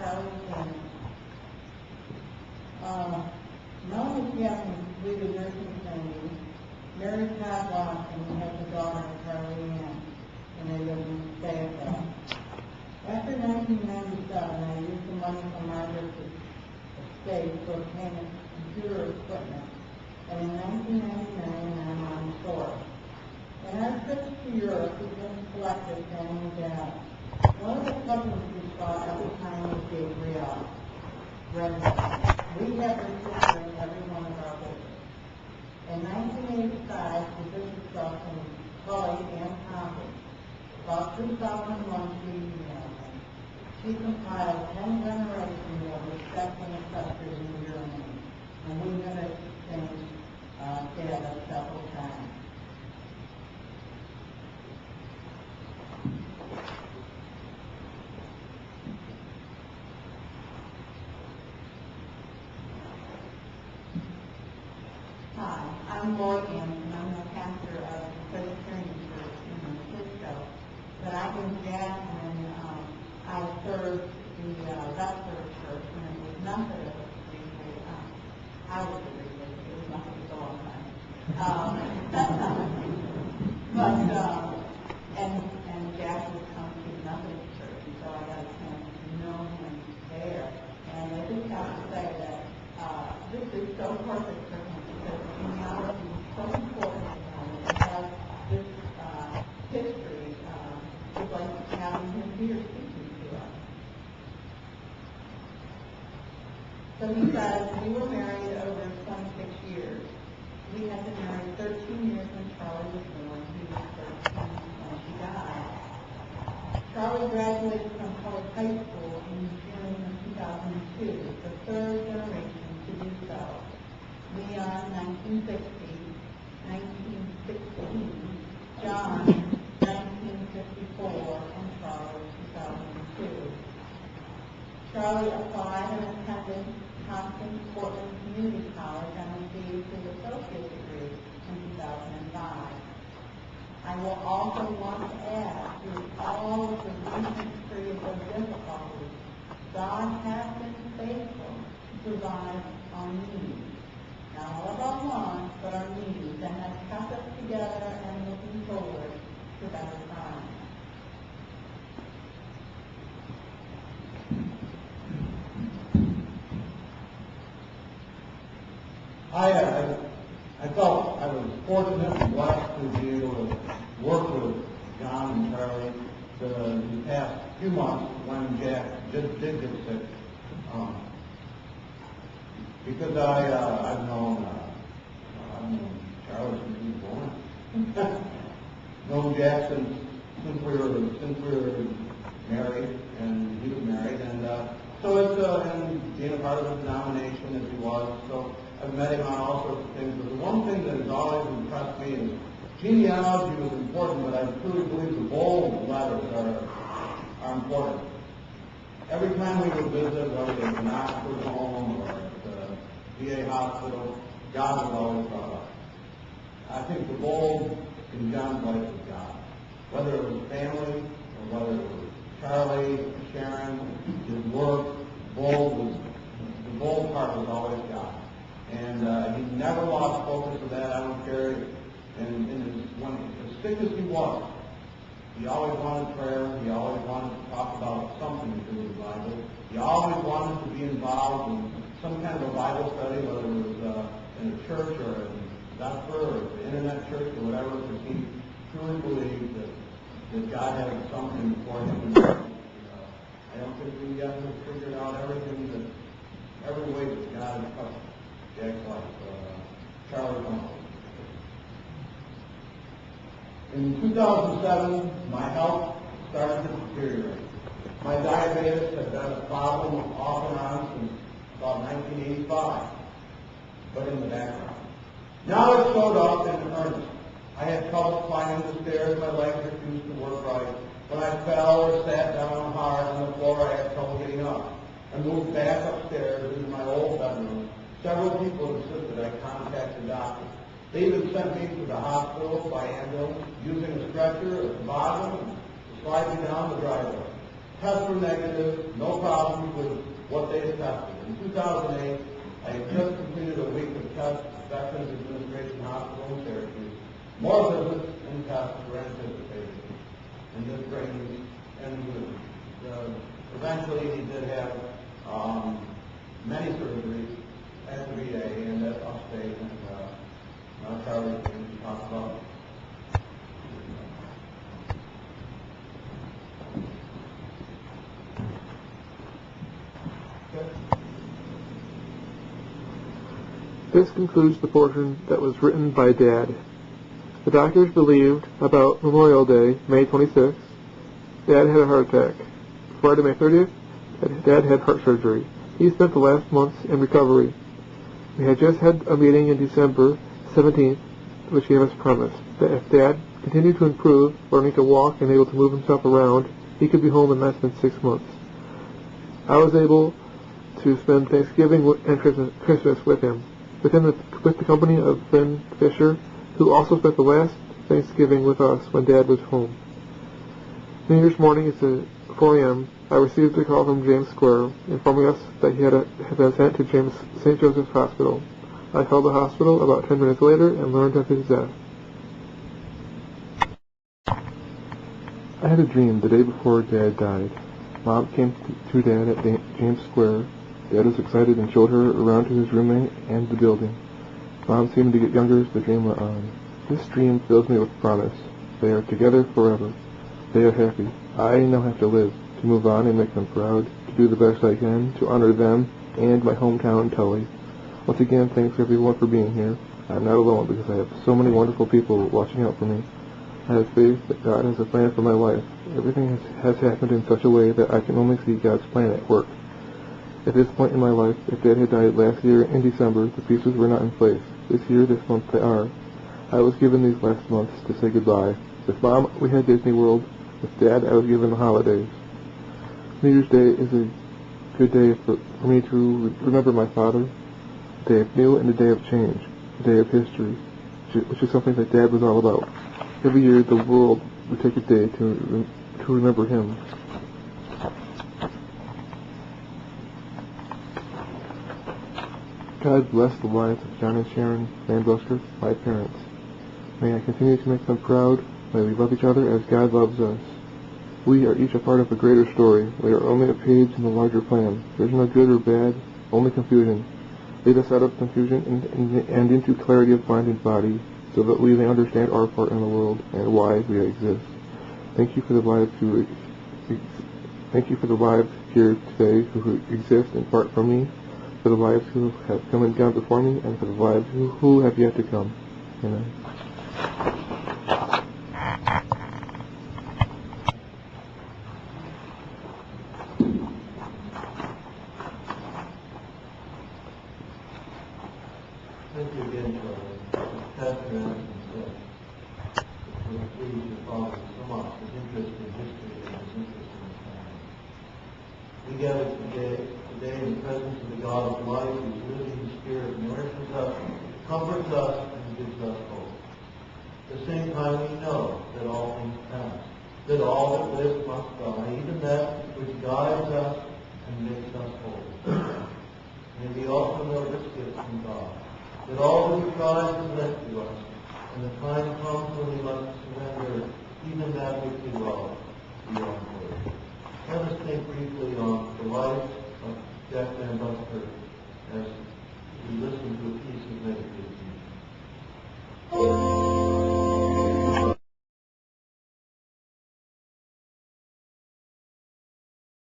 Charlie King. Mom is having completed nursing training. Mary Todd Watson has a daughter, Charlie Ann, and they live in Fayetteville. After 1997, I used the money from Margaret's estate to obtain computer equipment, and in 1999, I'm on shore. In our trips to Europe, we just collected family data. One of the cousins we saw every time was Gabrielle. Brenda. We have her sister in every one of our visits. In 1985, we visited us in Tully and Congress. About 2001, she emailed me. She compiled 10 generations of respect and ancestors in Germany, and we have exchanged data several times. Hi, I'm Lloyd Anderson. I'm the pastor of the Presbyterian Church in Cisco. But I've been Jack, and I served the Vesper Church when it was Methodist. I was a religious. It was Methodist all the time. And Jack would come to the Methodist Church, and so I got a chance to know him there. And I just have to say that this is so perfect for him because genealogy is so important to him. And to have this history, it's like having him here speaking to us. So he says, we were married over 26 years. We had been married 13 years when Charlie was born. He was 13 when she died. Charlie graduated from Tully High School in June of 2002, the third generation to do so. Leon, 1960, 1916, John, 1954, and Charlie, 2002. Charlie applied and attended Thompson Portland Community College and received his associate degree in 2005. I will also want to add, through all of the recent periods of difficulty, God has been faithful to provide our needs. Not all of our wants, but our needs, and has kept us together and looking forward to better times. I felt I was fortunate and blessed to be able to work with John and Charlie the past few months when Jack did get sick. Because I've known Charlie since he was born. known Jack since we were married, and he was married, and so it's and being a part of the denomination as he was. So I've met him on all sorts of things, but the one thing that has always impressed me is genealogy was important, but I truly believe the bold letters are important. Every time we would visit, whether it was an Oxford home or at the VA hospital, God was always brought up. I think the bold in John's life was God. Whether it was family or whether it was Charlie, Sharon, his work, the bold part was always God. And he never lost focus of that. I don't care. When as sick as he was, he always wanted prayer. He always wanted to talk about something to do with the Bible. He always wanted to be involved in some kind of a Bible study, whether it was in a church or in Vesper or the internet church or whatever, because he truly believed that God had something for him. I don't think we ever figured out every way that God has touched Jack's life. Charlie Uncle. In 2007, my health started to deteriorate. My diabetes had been a problem off and on since about 1985, but in the background. Now it showed up in earnest. I had trouble climbing the stairs. My legs refused to work right. When I fell or sat down hard on the floor, I had trouble getting up. I moved back upstairs into my old bedroom. Several people insisted I contact the doctor. They even sent me to the hospital by ambulance, using a stretcher or toboggan to slide me down the driveway. tests were negative, no problems with what they had tested. In 2008, I had just completed a week of tests at Veterans Administration Hospital in Syracuse. More visits and tests were anticipated. And this brings, eventually he did have many surgeries at the VA and at upstate, and Charlie can talk about. This concludes the portion that was written by Dad. The doctors believed about Memorial Day, May 26th, Dad had a heart attack. Friday, May 30th, Dad had heart surgery. He spent the last months in recovery. We had just had a meeting in December 17th, which gave us promise that if Dad continued to improve, learning to walk and able to move himself around, he could be home in less than 6 months. I was able to spend Thanksgiving and Christmas with him, with the company of friend Fisher, who also spent the last Thanksgiving with us when Dad was home. New Year's morning at 4 a.m., I received a call from James Square informing us that he had been sent to St. Joseph's Hospital. I called the hospital about 10 minutes later and learned of his death. I had a dream the day before Dad died. Mom came to Dad at James Square. Dad was excited and showed her around to his roommate and the building. Mom seemed to get younger as the dream went on. This dream fills me with promise. They are together forever. They are happy. I now have to live, to move on and make them proud, to do the best I can, to honor them and my hometown, Tully. Once again, thanks everyone for being here. I'm not alone because I have so many wonderful people watching out for me. I have faith that God has a plan for my life. Everything has happened in such a way that I can only see God's plan at work. At this point in my life, if Dad had died last year in December, the pieces were not in place. This year, this month, they are. I was given these last months to say goodbye. With Mom, we had Disney World. With Dad, I was given the holidays. New Year's Day is a good day for me to remember my father. A day of new and a day of change. A day of history, which is something that Dad was all about. Every year, the world would take a day to remember him. God bless the lives of John and Sharon Landbuster, my parents. May I continue to make them proud. May we love each other as God loves us. We are each a part of a greater story. We are only a page in the larger plan. There's no good or bad, only confusion. Lead us out of confusion and into clarity of mind and body, so that we may understand our part in the world and why we exist. Thank you for the lives here today who exist in part from me, for the lives who have come and gone before me, and for the lives who have yet to come. Amen. Thank you again for Pastor Anderson. We're pleased to follow so much his interest in history and his interest in his family. We gather today in the presence of the God of life, whose living spirit nourishes us, comforts us, and gives us hope. At the same time, we know that all things pass, that all that lives must die, even that which guides us and makes us whole. May we also know this gift from God, that all that He tries is lent to us, and the time comes when we must surrender even that which we love beyond words. Let us think briefly on the life of Jack Van Buster